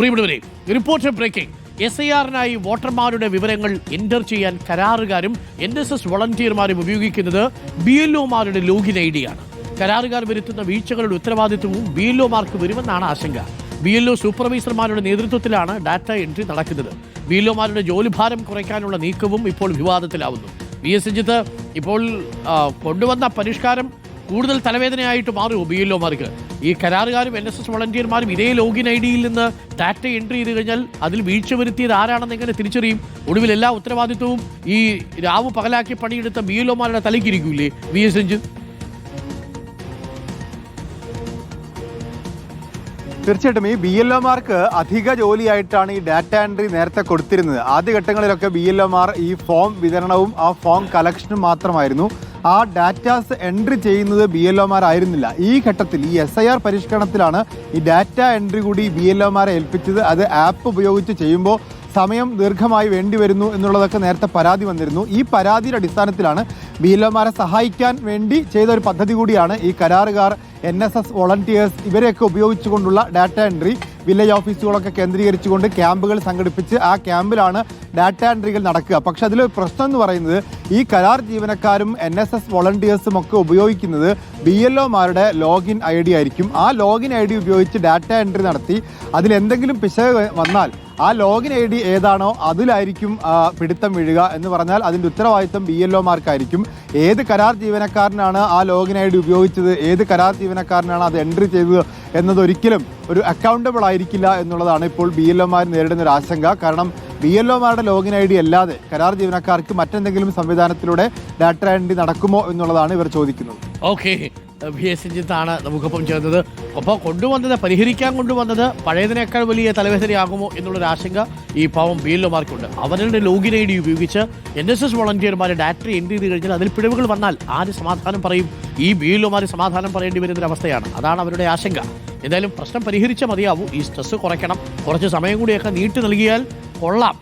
പ്രിയപ്പെട്ടവരെ, report breaking. SIR-നായി വോട്ടർമാരുടെ വിവരങ്ങൾ എൻ്റർ ചെയ്യാൻ കരാറുകാരും NSS വളണ്ടിയർമാരും ഉപയോഗിക്കുന്നത് BLO-മാരുടെ ലോഗിൻ ഐഡിയാണ്. കരാറുകാർ വരുത്തുന്ന വീഴ്ചകളുടെ ഉത്തരവാദിത്വവും BLO-മാർക്ക് വരുമെന്നാണ് ആശങ്ക. BLO സൂപ്പർവൈസർമാരുടെ നേതൃത്വത്തിലാണ് ഡാറ്റ എൻട്രി നടക്കുന്നത്. BLO-മാരുടെ ജോലിഭാരം കുറയ്ക്കാനുള്ള നീക്കവും ഇപ്പോൾ വിവാദത്തിലാവുന്നു. VS രഞ്ജിത്ത്, ഇപ്പോൾ കൊണ്ടുവന്ന പരിഷ്കാരം കൂടുതൽ തലവേദനയായിട്ട് മാറുമോ BLO-മാർക്ക്? ഈ കരാറുകാരും NSS വളണ്ടിയർമാരും ഇതേ ലോഗിൻ ഐഡിയിൽ നിന്ന് ഡാറ്റ എൻട്രി ചെയ്ത് കഴിഞ്ഞാൽ അതിൽ വീഴ്ച വരുത്തിയത് ആരാണെന്ന് എങ്ങനെ തിരിച്ചറിയും? ഒടുവിൽ എല്ലാ ഉത്തരവാദിത്വവും ഈ രാവ് പകലാക്കി പണിയെടുത്ത BLO-മാരുടെ തലയ്ക്കിരിക്കൂലേ VS രഞ്ജിത്ത്? തീർച്ചയായിട്ടും ഈ BLO-മാർക്ക് അധിക ജോലിയായിട്ടാണ് ഈ ഡാറ്റ എൻട്രി നേരത്തെ കൊടുത്തിരുന്നത്. ആദ്യഘട്ടങ്ങളിലൊക്കെ BLO-മാർ ഈ ഫോം വിതരണവും ആ ഫോം കളക്ഷനും മാത്രമായിരുന്നു. ആ ഡാറ്റാസ് എൻട്രി ചെയ്യുന്നത് BLO-മാരായിരുന്നില്ല. ഈ ഘട്ടത്തിൽ ഈ SIR പരിഷ്കരണത്തിലാണ് ഈ ഡാറ്റ എൻട്രി കൂടി BLO-മാരെ ഏൽപ്പിച്ചത്. അത് ആപ്പ് ഉപയോഗിച്ച് ചെയ്യുമ്പോൾ സമയം ദീർഘമായി വേണ്ടി വരുന്നു എന്നുള്ളതൊക്കെ നേരത്തെ പരാതി വന്നിരുന്നു. ഈ പരാതിയുടെ അടിസ്ഥാനത്തിലാണ് BLO-മാരെ സഹായിക്കാൻ വേണ്ടി ചെയ്ത ഒരു പദ്ധതി കൂടിയാണ് ഈ കരാറുകാർ, NSS വോളണ്ടിയേഴ്സ് ഇവരെയൊക്കെ ഉപയോഗിച്ചുകൊണ്ടുള്ള ഡാറ്റ എൻട്രി. വില്ലേജ് ഓഫീസുകളൊക്കെ കേന്ദ്രീകരിച്ചുകൊണ്ട് ക്യാമ്പുകൾ സംഘടിപ്പിച്ച് ആ ക്യാമ്പിലാണ് ഡാറ്റ എൻട്രികൾ നടക്കുക. പക്ഷെ അതിലൊരു പ്രശ്നം എന്ന് പറയുന്നത് ഈ കരാർ ജീവനക്കാരും NSS വോളണ്ടിയേഴ്സും ഒക്കെ ഉപയോഗിക്കുന്നത് BLO-മാരുടെ ലോഗിൻ ID ആയിരിക്കും. ആ ലോഗിൻ ID ഉപയോഗിച്ച് ഡാറ്റ എൻട്രി നടത്തി അതിലെന്തെങ്കിലും പിശക് വന്നാൽ ആ ലോഗിൻ ID ഏതാണോ അതിലായിരിക്കും പിടുത്തം വീഴുക. എന്ന് പറഞ്ഞാൽ അതിൻ്റെ ഉത്തരവാദിത്തം BLO-മാർക്കായിരിക്കും. ഏത് കരാർ ജീവനക്കാരനാണ് ആ ലോഗിൻ ID ഉപയോഗിച്ചത്, ഏത് കരാർ ജീവനക്കാരനാണ് അത് എൻട്രി ചെയ്തത് എന്നതൊരിക്കലും ഒരു അക്കൗണ്ടബിൾ ആയിരിക്കില്ല എന്നുള്ളതാണ് ഇപ്പോൾ BLO-മാർ നേരിടുന്ന ഒരു ആശങ്ക. കാരണം BLO-മാരുടെ ലോഗിൻ ID അല്ലാതെ കരാർ ജീവനക്കാർക്ക് മറ്റെന്തെങ്കിലും സംവിധാനത്തിലൂടെ ഡാറ്റ എൻട്രി നടക്കുമോ എന്നുള്ളതാണ് ഇവർ ചോദിക്കുന്നത്. ഓക്കെ, VS രഞ്ജിത്താണ് നമുക്കൊപ്പം ചേർന്നത്. അപ്പോൾ പരിഹരിക്കാൻ കൊണ്ടുവന്നത് പഴയതിനേക്കാൾ വലിയ തലവേദനയാകുമോ എന്നുള്ളൊരു ആശങ്ക ഈ പാവം BLO-മാർക്കുണ്ട്. അവരുടെ ലോഗിൻ ID ഉപയോഗിച്ച് NSS വളണ്ടിയർമാരെ ഡാറ്റ എൻട്രി ചെയ്ത് കഴിഞ്ഞാൽ അതിൽ പിഴവുകൾ വന്നാൽ ആര് സമാധാനം പറയും? ഈ BLO-മാർ സമാധാനം പറയേണ്ടി വരുന്നൊരവസ്ഥയാണ്. അതാണ് അവരുടെ ആശങ്ക. എന്തായാലും പ്രശ്നം പരിഹരിച്ചാൽ മതിയാവൂ. ഈ സ്ട്രെസ് കുറയ്ക്കണം, കുറച്ച് സമയം കൂടിയൊക്കെ നീട്ടി നൽകിയാൽ കൊള്ളാം.